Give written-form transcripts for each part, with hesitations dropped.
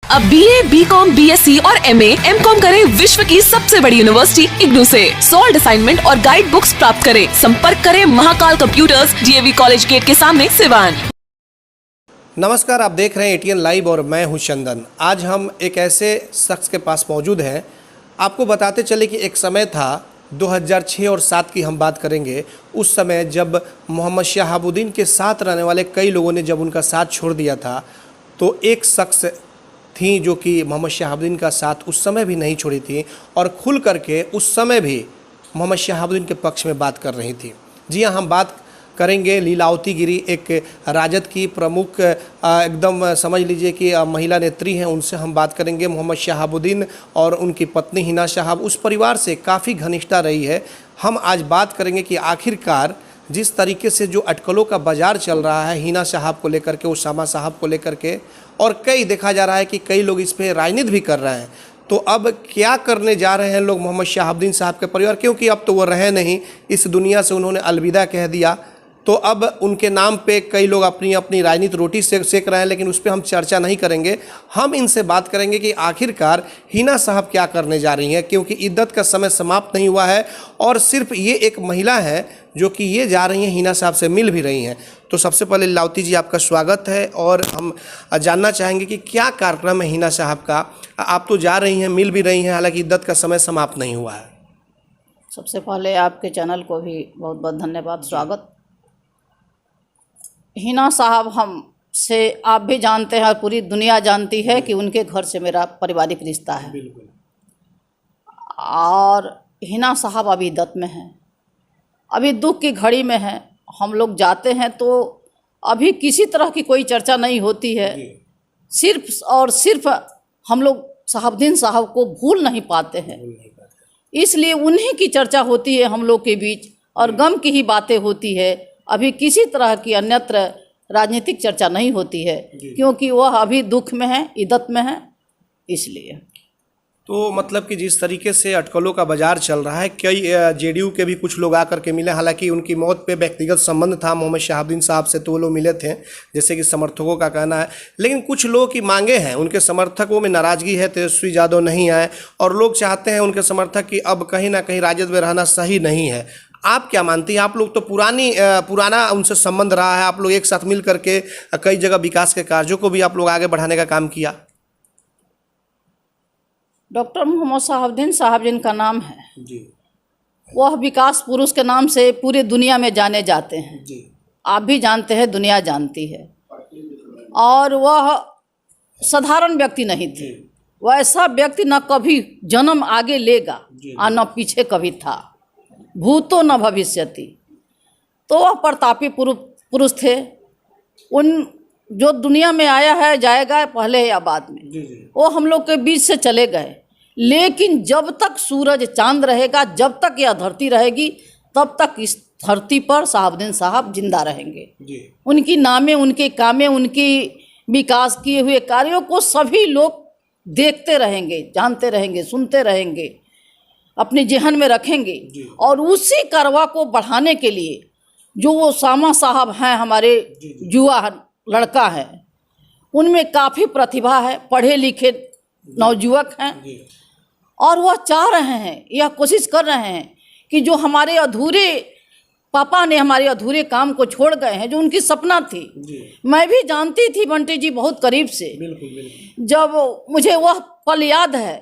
अब BA, BCom, BSc और MA, MCom करें विश्व की सबसे बड़ी यूनिवर्सिटी इग्नू से। सॉल्ड असाइनमेंट और गाइड बुक्स प्राप्त करें। संपर्क करें Mahakal computers, DAV college gate के सामने, सिवान। नमस्कार, आप देख रहे हैं ATN लाइव और मैं हूं चंदन। आज हम एक ऐसे शख्स के पास मौजूद हैं। आपको बताते चले कि एक समय था 2006 और 7 की हम बात करेंगे। उस समय जब मोहम्मद शहाबुद्दीन के साथ रहने वाले कई लोगों ने जब उनका साथ छोड़ दिया था, तो एक शख्स थी जो कि मोहम्मद शहाबुद्दीन का साथ उस समय भी नहीं छोड़ी थी और खुल करके उस समय भी मोहम्मद शहाबुद्दीन के पक्ष में बात कर रही थी। जी हाँ, हम बात करेंगे लीलावती गिरी, एक राजद की प्रमुख एकदम समझ लीजिए कि महिला नेत्री हैं। उनसे हम बात करेंगे। मोहम्मद शहाबुद्दीन और उनकी पत्नी हिना शहाब उस परिवार से काफ़ी घनिष्ठता रही है। हम आज बात करेंगे कि आखिरकार जिस तरीके से जो अटकलों का बाजार चल रहा है हिना शहाब को लेकर के, उसामा साहब को लेकर के, और कई देखा जा रहा है कि कई लोग इस पर राजनीति भी कर रहे हैं। तो अब क्या करने जा रहे हैं लोग मोहम्मद शहाबुद्दीन साहब के परिवार, क्योंकि अब तो वो रहे नहीं इस दुनिया से, उन्होंने अलविदा कह दिया। तो अब उनके नाम पे कई लोग अपनी अपनी राजनीति रोटी सेक रहे हैं, लेकिन उस पर हम चर्चा नहीं करेंगे। हम इनसे बात करेंगे कि आखिरकार हिना साहब क्या करने जा रही हैं, क्योंकि इद्दत का समय समाप्त नहीं हुआ है और सिर्फ ये एक महिला है जो कि ये जा रही हैं, हिना साहब से मिल भी रही हैं। तो सबसे पहले लीलावती जी, आपका स्वागत है और हम जानना चाहेंगे कि क्या कार्यक्रम है हिना साहब का। आप तो जा रही हैं, मिल भी रही हैं, हालांकि इद्दत का समय समाप्त नहीं हुआ है। सबसे पहले आपके चैनल को भी बहुत बहुत धन्यवाद, स्वागत। हिना साहब हम से आप भी जानते हैं और पूरी दुनिया जानती है कि उनके घर से मेरा पारिवारिक रिश्ता है। बिल्कुल। और हिना साहब अभी इद्दत में हैं, अभी दुख की घड़ी में हैं। हम लोग जाते हैं तो अभी किसी तरह की कोई चर्चा नहीं होती है। सिर्फ और सिर्फ हम लोग शहाबुद्दीन साहब को भूल नहीं पाते हैं, इसलिए उन्हीं की चर्चा होती है हम लोग के बीच और गम की ही बातें होती है। अभी किसी तरह की अन्यत्र राजनीतिक चर्चा नहीं होती है, क्योंकि वह अभी दुख में है, इद्दत में है, इसलिए। तो मतलब कि जिस तरीके से अटकलों का बाजार चल रहा है, कई JDU के भी कुछ लोग आकर के मिले। हालांकि उनकी मौत पे व्यक्तिगत संबंध था मोहम्मद शहाबुद्दीन साहब से, तो वो लोग मिले थे जैसे कि समर्थकों का कहना है। लेकिन कुछ लोगों की मांगे हैं, उनके समर्थकों में नाराज़गी है, तेजस्वी यादव नहीं आए और लोग चाहते हैं उनके समर्थक कि अब कहीं ना कहीं राजद में रहना सही नहीं है। आप क्या मानती हैं? आप लोग तो पुराना उनसे संबंध रहा है, आप लोग एक साथ मिल करके कई जगह विकास के कार्यों को भी आप लोग आगे बढ़ाने का काम किया। डॉक्टर मोहम्मद शहाबुद्दीन साहब जिनका नाम है जी, वह विकास पुरुष के नाम से पूरी दुनिया में जाने जाते हैं जी। आप भी जानते हैं, दुनिया जानती है। और वह साधारण व्यक्ति नहीं थे। वह ऐसा व्यक्ति न कभी जन्म आगे लेगा और न पीछे कभी था, भूतो न भविष्यति। तो वह प्रतापी पुरुष थे। उन जो दुनिया में आया है जाएगा, पहले या बाद में, वो हम लोग के बीच से चले गए। लेकिन जब तक सूरज चांद रहेगा, जब तक यह धरती रहेगी, तब तक इस धरती पर शहाबुद्दीन साहब जिंदा रहेंगे। उनकी नामे, उनके कामे, उनकी विकास किए हुए कार्यों को सभी लोग देखते रहेंगे, जानते रहेंगे, सुनते रहेंगे, अपने जेहन में रखेंगे। और उसी करवा को बढ़ाने के लिए जो वो सामा साहब हैं, हमारे युवा लड़का है, उनमें काफ़ी प्रतिभा है, पढ़े लिखे नवयुवक हैं। और वह चाह रहे हैं, यह कोशिश कर रहे हैं कि जो हमारे अधूरे पापा ने हमारे अधूरे काम को छोड़ गए हैं, जो उनकी सपना थी। मैं भी जानती थी बंटी जी बहुत करीब से। जब मुझे वह पल याद है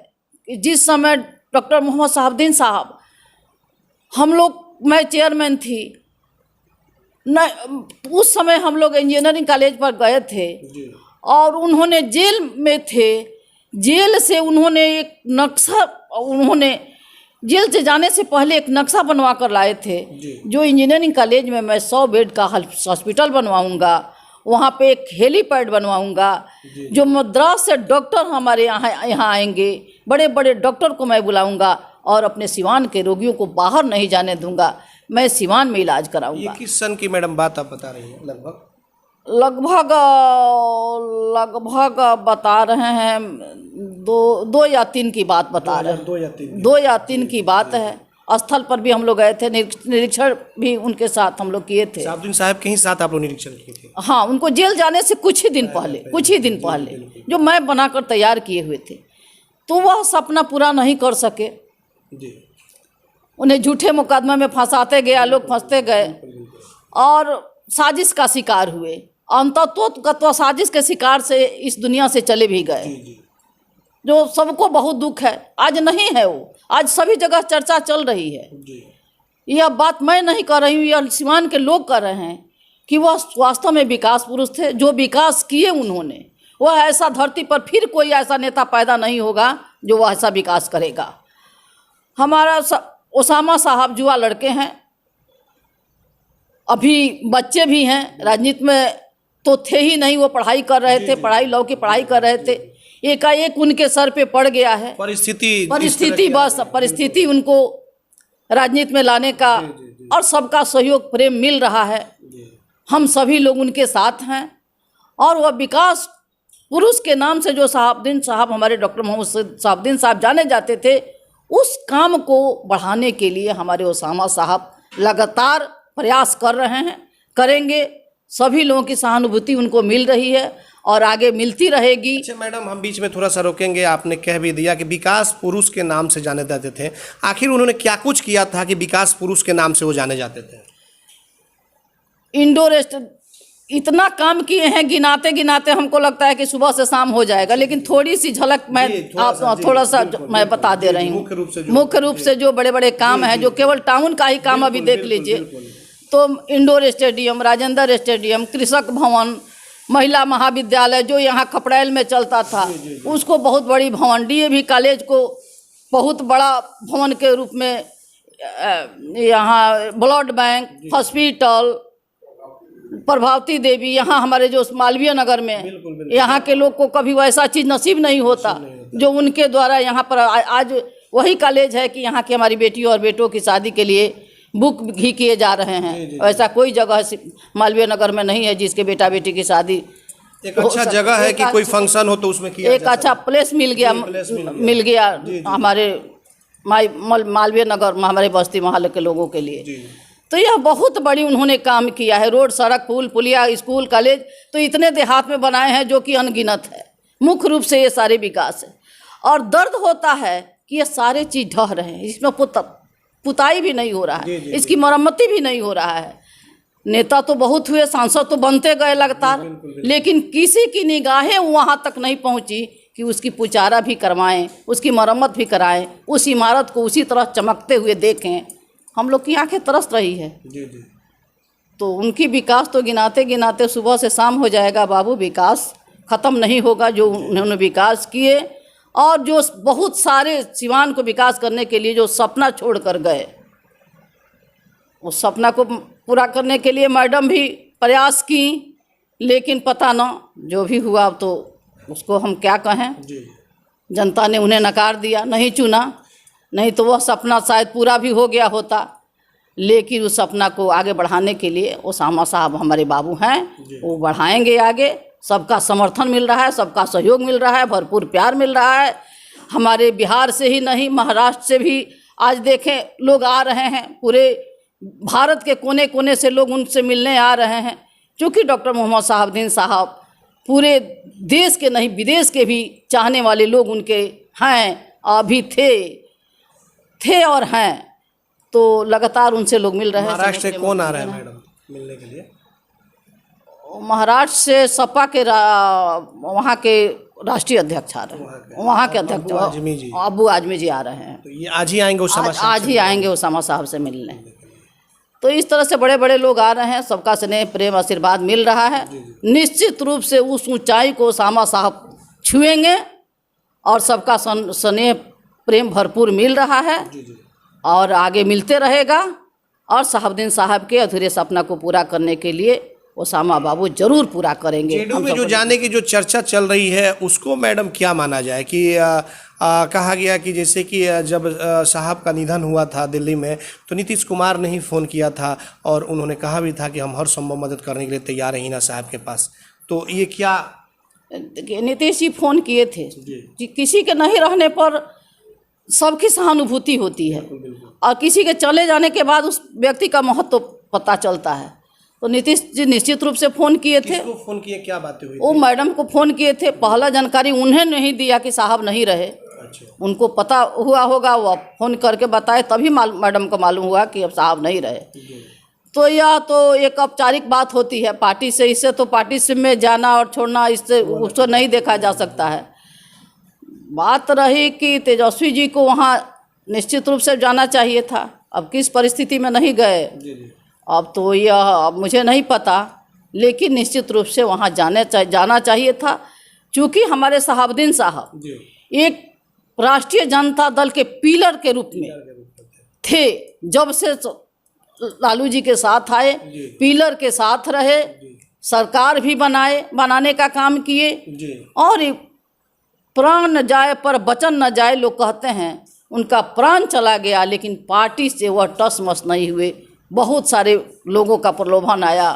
कि जिस समय डॉक्टर मोहम्मद शहाबुद्दीन साहब, हम लोग, मैं चेयरमैन थी न, उस समय हम लोग इंजीनियरिंग कॉलेज पर गए थे और उन्होंने जेल में थे। जेल से उन्होंने एक नक्शा, उन्होंने जेल से जाने से पहले एक नक्शा बनवा कर लाए थे, जो इंजीनियरिंग कॉलेज में मैं 100 बेड का हॉस्पिटल बनवाऊंगा, वहाँ पे एक हेलीपैड बनवाऊंगा, जो मद्रास से डॉक्टर हमारे यहाँ आएंगे, बड़े बड़े डॉक्टर को मैं बुलाऊंगा और अपने सिवान के रोगियों को बाहर नहीं जाने दूंगा, मैं सिवान में इलाज कराऊंगा। ये किस सन की मैडम बात आप बता रही हैं? लगभग बता रहे हैं, 2 या 3 की बात बता रहे हैं। 2 या 3 2 या 3 की बात है। स्थल पर भी हम लोग गए थे, निरीक्षण भी उनके साथ हम लोग किए थे। शहाबुद्दीन साहब के ही साथ आप लोग निरीक्षण किए थे? हाँ, उनको जेल जाने से कुछ ही दिन पहले जो मैप बनाकर तैयार किए हुए थे, तो वह सपना पूरा नहीं कर सके जी। उन्हें झूठे मुकदमे में फंसाते गया, लोग फंसते गए और साजिश का शिकार हुए। अंततः साजिश के शिकार से इस दुनिया से चले भी गए, जो सबको बहुत दुख है। आज नहीं है वो, आज सभी जगह चर्चा चल रही है। यह बात मैं नहीं कर रही हूँ, यह सीवान के लोग कर रहे हैं कि वह वास्तव में विकास पुरुष थे। जो विकास किए उन्होंने, वह ऐसा धरती पर फिर कोई ऐसा नेता पैदा नहीं होगा जो वह ऐसा विकास करेगा। हमारा ओसामा साहब जुआ लड़के हैं, अभी बच्चे भी हैं, राजनीति में तो थे ही नहीं, वो पढ़ाई कर रहे थे, पढ़ाई लॉ की पढ़ाई कर रहे थे। एकाएक उनके सर पे पड़ गया है परिस्थिति उनको राजनीति में लाने का, और सबका सहयोग प्रेम मिल रहा है। हम सभी लोग उनके साथ हैं और वह विकास पुरुष के नाम से जो शहाबुद्दीन साहब, हमारे डॉक्टर मोहम्मद शहाबुद्दीन साहब जाने जाते थे, उस काम को बढ़ाने के लिए हमारे ओसामा साहब लगातार प्रयास कर रहे हैं, करेंगे। सभी लोगों की सहानुभूति उनको मिल रही है और आगे मिलती रहेगी। अच्छा मैडम, हम बीच में थोड़ा सा रोकेंगे। आपने कह भी दिया कि विकास पुरुष के नाम से जाने जाते थे, आखिर उन्होंने क्या कुछ किया था कि विकास पुरुष के नाम से वो जाने जाते थे? इंडोर इतना काम किए हैं, गिनाते गिनाते हमको लगता है कि सुबह से शाम हो जाएगा, लेकिन थोड़ी सी झलक मैं थोड़ा सा मैं बता दे रही हूँ। मुख्य रूप से जो बड़े बड़े काम हैं, जो केवल टाउन का ही काम अभी देख लीजिए, तो इंडोर स्टेडियम, राजेंद्र स्टेडियम, कृषक भवन, महिला महाविद्यालय जो यहाँ खपड़ैल में चलता था, उसको बहुत बड़ी भवन, डीएवी कॉलेज को बहुत बड़ा भवन के रूप में, यहाँ blood bank, hospital, Prabhavati Devi, यहाँ हमारे जो मालवीय नगर में, यहाँ के लोग को कभी वैसा चीज़ नसीब नहीं होता जो उनके द्वारा यहाँ पर आज वही कॉलेज है कि यहाँ की हमारी बेटियों और बेटों की शादी के लिए बुक भी किए जा रहे हैं। ऐसा कोई जगह मालवीय नगर में नहीं है जिसके बेटा बेटी की शादी एक अच्छा जगह है कि कोई फंक्शन हो तो उसमें किया एक अच्छा प्लेस मिल गया हमारे मालवीय नगर में, हमारे बस्ती मोहल्ले के लोगों के लिए। तो यह बहुत बड़ी उन्होंने काम किया है। रोड, सड़क, पुल, पुलिया, स्कूल, कॉलेज तो इतने देहात में बनाए हैं जो कि अनगिनत है। मुख्य रूप से ये सारे विकास है और दर्द होता है कि ये सारे चीज़ ढह रहे हैं, इसमें पुताई भी नहीं हो रहा है, इसकी मरम्मती भी नहीं हो रहा है। नेता तो बहुत हुए, सांसद तो बनते गए लगातार, लेकिन किसी की निगाहें वहाँ तक नहीं पहुँची कि उसकी पुचारा भी करवाएं, उसकी मरम्मत भी कराएं, उस इमारत को उसी तरह चमकते हुए देखें। हम लोग की आंखें तरस रही है। तो उनकी विकास तो गिनाते गिनाते सुबह से शाम हो जाएगा बाबू, विकास ख़त्म नहीं होगा जो उन्होंने विकास किए। और जो बहुत सारे सिवान को विकास करने के लिए जो सपना छोड़ कर गए, उस सपना को पूरा करने के लिए मैडम भी प्रयास की, लेकिन पता न जो भी हुआ तो उसको हम क्या कहें। जनता ने उन्हें नकार दिया, नहीं चुना, नहीं तो वह सपना शायद पूरा भी हो गया होता। लेकिन उस सपना को आगे बढ़ाने के लिए ओसामा साहब हमारे बाबू हैं, वो बढ़ाएंगे आगे। सबका समर्थन मिल रहा है, सबका सहयोग मिल रहा है, भरपूर प्यार मिल रहा है। हमारे बिहार से ही नहीं, महाराष्ट्र से भी आज देखें लोग आ रहे हैं, पूरे भारत के कोने कोने से लोग उनसे मिलने आ रहे हैं। क्योंकि डॉक्टर मोहम्मद शहाबुद्दीन साहब पूरे देश के नहीं, विदेश के भी चाहने वाले लोग उनके हैं, अभी थे और हैं। तो लगातार उनसे लोग मिल रहे हैं। महाराष्ट्र से कौन आ रहा है मैडम मिलने के लिए? महाराष्ट्र से सपा के वहाँ के राष्ट्रीय अध्यक्ष आ रहे हैं, वहाँ के अध्यक्ष अबू आजमी जी आ रहे हैं। तो ये आज ही आएंगे ओसामा साहब? आज ही आएंगे ओसामा साहब से मिलने। तो इस तरह से बड़े बड़े लोग आ रहे हैं, सबका स्नेह प्रेम आशीर्वाद मिल रहा है। निश्चित रूप से उस ऊंचाई को ओसामा साहब छुएंगे और सबका स्नेह प्रेम भरपूर मिल रहा है और आगे मिलते रहेगा। और शहाबुद्दीन साहब के अधूरे सपना को पूरा करने के लिए ओसामा बाबू जरूर पूरा करेंगे। जेडीयू में जो जाने की जो चर्चा चल रही है उसको मैडम क्या माना जाए कि कहा गया कि जैसे कि जब साहब का निधन हुआ था दिल्ली में तो नीतीश कुमार ने ही फ़ोन किया था और उन्होंने कहा भी था कि हम हर संभव मदद करने के लिए तैयार हैं हिना साहब के पास। तो ये क्या नीतीश जी फ़ोन किए थे कि किसी के नहीं रहने पर सबकी सहानुभूति होती है और किसी के चले जाने के बाद उस व्यक्ति का महत्व पता चलता है। तो नीतीश जी निश्चित रूप से फ़ोन किए थे। किसको फोन किए, क्या बातें हुई वो मैडम को फ़ोन किए थे। पहला जानकारी उन्हें नहीं दिया कि साहब नहीं रहे। अच्छा, उनको पता हुआ होगा, वो फ़ोन करके बताए तभी मैडम को मालूम हुआ कि अब साहब नहीं रहे। तो यह तो एक औपचारिक बात होती है पार्टी से, इससे तो पार्टी से में जाना और छोड़ना इससे उसको नहीं देखा जा सकता है। बात रही कि तेजस्वी जी को वहाँ निश्चित रूप से जाना चाहिए था। अब किस परिस्थिति में नहीं गए अब तो यह अब मुझे नहीं पता, लेकिन निश्चित रूप से वहाँ जाना चाहिए था। चूँकि हमारे शहाबुद्दीन साहब एक राष्ट्रीय जनता दल के पिलर के रूप में थे। जब से लालू जी के साथ आए, पिलर के साथ रहे, सरकार भी बनाने का काम किए। और प्राण न जाए पर वचन न जाए, लोग कहते हैं। उनका प्राण चला गया लेकिन पार्टी से वह टस मस नहीं हुए। बहुत सारे लोगों का प्रलोभन आया,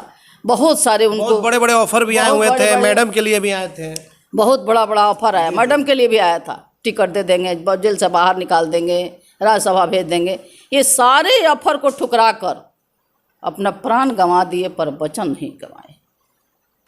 बहुत सारे उनको बहुत बड़े बड़े ऑफर भी आए हुए थे, मैडम के लिए भी आए थे। बहुत बड़ा ऑफर आया, मैडम के लिए भी आया था। टिकट दे देंगे, जेल से बाहर निकाल देंगे, राज्यसभा भेज देंगे। ये सारे ऑफर को ठुकरा कर अपना प्राण गंवा दिए पर वचन नहीं गंवाए।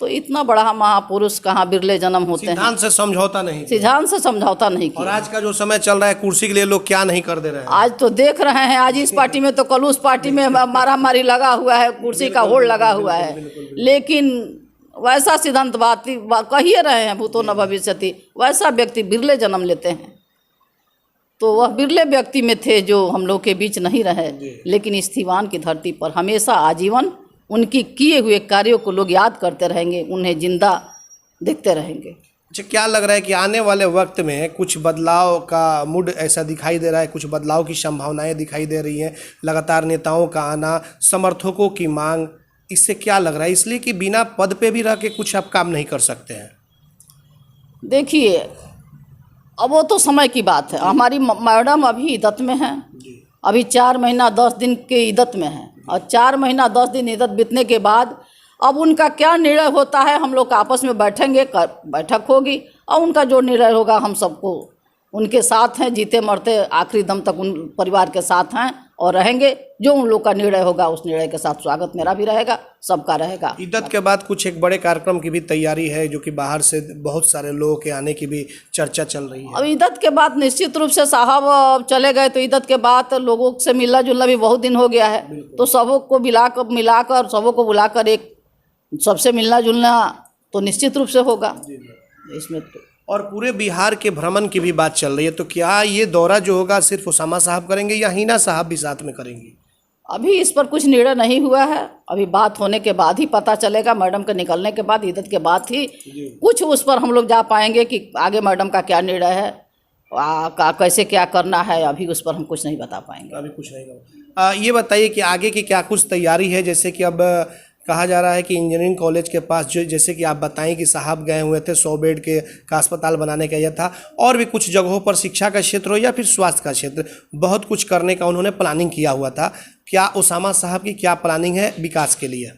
तो इतना बड़ा महापुरुष कहाँ बिरले जन्म होते हैं। सिद्धांत से समझौता नहीं, सिद्धांत से समझौता नहीं किया। और आज का जो समय चल रहा है, कुर्सी के लिए लोग क्या नहीं कर दे रहे हैं। आज तो देख रहे हैं, आज इस पार्टी में तो कल उस पार्टी में मारामारी लगा हुआ है, कुर्सी का होड़ लगा हुआ है। लेकिन वैसा सिद्धांतवादी कहिए रहे हैं, भूतो न भविष्यति, वैसा व्यक्ति बिरले जन्म लेते हैं। तो वह बिरले व्यक्ति में थे जो हम लोग के बीच नहीं रहे, लेकिन इस दीवान की धरती पर हमेशा आजीवन उनकी किए हुए कार्यों को लोग याद करते रहेंगे, उन्हें जिंदा देखते रहेंगे। अच्छा, क्या लग रहा है कि आने वाले वक्त में कुछ बदलाव का मूड ऐसा दिखाई दे रहा है, कुछ बदलाव की संभावनाएं दिखाई दे रही हैं, लगातार नेताओं का आना, समर्थकों की मांग, इससे क्या लग रहा है? इसलिए कि बिना पद पे भी रह के कुछ आप काम नहीं कर सकते हैं। देखिए, अब वो तो समय की बात है। हमारी मैडम अभी इद्दत में हैं, अभी 4 महीना 10 दिन के इद्दत में हैं, और 4 महीना 10 दिन इद्दत बीतने के बाद अब उनका क्या निर्णय होता है, हम लोग आपस में बैठेंगे, बैठक होगी और उनका जो निर्णय होगा हम सबको उनके साथ हैं, जीते मरते आखिरी दम तक उन परिवार के साथ हैं और रहेंगे। जो उन लोग का निर्णय होगा उस निर्णय के साथ स्वागत मेरा भी रहेगा, सबका रहेगा। इद्दत के बाद कुछ एक बड़े कार्यक्रम की भी तैयारी है, जो कि बाहर से बहुत सारे लोगों के आने की भी चर्चा चल रही है। अब इद्दत के बाद निश्चित रूप से साहब चले गए, तो इद्दत के बाद लोगों से मिलना जुलना भी बहुत दिन हो गया है। तो सबों को मिलाकर सबों को बुलाकर एक सबसे मिलना जुलना तो निश्चित रूप से होगा इसमें तो। और पूरे बिहार के भ्रमण की भी बात चल रही है, तो क्या ये दौरा जो होगा सिर्फ उसामा साहब करेंगे या हिना साहब भी साथ में करेंगे? अभी इस पर कुछ निर्णय नहीं हुआ है, अभी बात होने के बाद ही पता चलेगा। मैडम के निकलने के बाद, इद्दत के बाद ही कुछ उस पर हम लोग जा पाएंगे कि आगे मैडम का क्या निर्णय है, कैसे क्या करना है। अभी उस पर हम कुछ नहीं बता पाएंगे। अभी कुछ नहीं। ये बताइए कि आगे की क्या कुछ तैयारी है? जैसे कि अब कहा जा रहा है कि इंजीनियरिंग कॉलेज के पास जो, जैसे कि आप बताएं कि साहब गए हुए थे 100 बेड का अस्पताल बनाने का यह था, और भी कुछ जगहों पर शिक्षा का क्षेत्र हो या फिर स्वास्थ्य का क्षेत्र, बहुत कुछ करने का उन्होंने प्लानिंग किया हुआ था। क्या उसामा साहब की क्या प्लानिंग है विकास के लिए?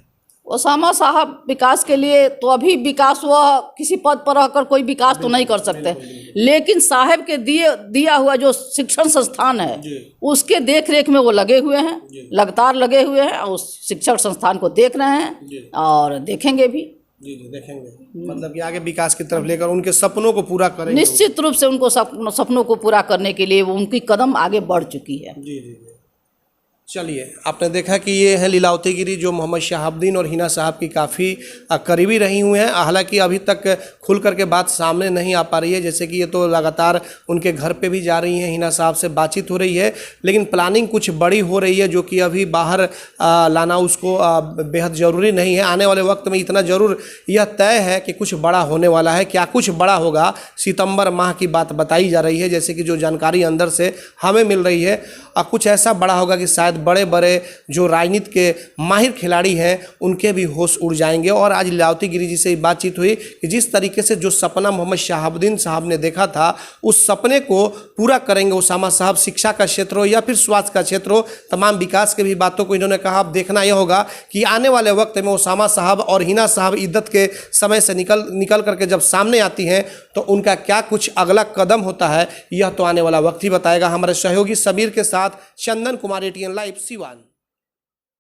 उसामा साहब विकास के लिए तो अभी विकास, वह किसी पद पर रहकर कोई विकास तो नहीं कर सकते, लेकिन साहब के दिया हुआ जो शिक्षण संस्थान है उसके देख रेख में वो लगे हुए हैं, लगातार लगे हुए हैं, और उस शिक्षण संस्थान को देख रहे हैं और देखेंगे भी। जी देखेंगे, मतलब कि आगे विकास की तरफ लेकर उनके सपनों को पूरा करेंगे। निश्चित रूप से उनको सपनों को पूरा करने के लिए वो उनकी कदम आगे बढ़ चुकी है। जी। चलिए, आपने देखा कि ये है लीलावती गिरी, जो मोहम्मद शहाबुद्दीन और हिना साहब की काफ़ी करीबी रही हुई हैं। हालांकि अभी तक खुल करके बात सामने नहीं आ पा रही है, जैसे कि ये तो लगातार उनके घर पे भी जा रही हैं, हिना साहब से बातचीत हो रही है, लेकिन प्लानिंग कुछ बड़ी हो रही है जो कि अभी बाहर लाना उसको बेहद ज़रूरी नहीं है। आने वाले वक्त में इतना ज़रूर यह तय है कि कुछ बड़ा होने वाला है। क्या कुछ बड़ा होगा, सितंबर माह की बात बताई जा रही है, जैसे कि जो जानकारी अंदर से हमें मिल रही है, कुछ ऐसा बड़ा होगा कि शायद शायद बड़े बड़े जो राजनीति के माहिर खिलाड़ी हैं उनके भी होश उड़ जाएंगे। और आज लीलावती गिरी जी से बातचीत हुई कि जिस तरीके से जो सपना मोहम्मद शहाबुद्दीन साहब ने देखा था उस सपने को पूरा करेंगे उसामा साहब। शिक्षा का क्षेत्र हो या फिर स्वास्थ्य का क्षेत्र हो, तमाम विकास के भी बातों को इन्होंने कहा। अब देखना यह होगा कि आने वाले वक्त में उसामा साहब और हिना साहब इद्दत के समय से निकल करके जब सामने आती हैं तो उनका क्या कुछ अगला कदम होता है, यह तो आने वाला वक्त ही बताएगा। हमारे सहयोगी सबीर के साथ चंदन कुमार, एटीएन लाइव, सिवान।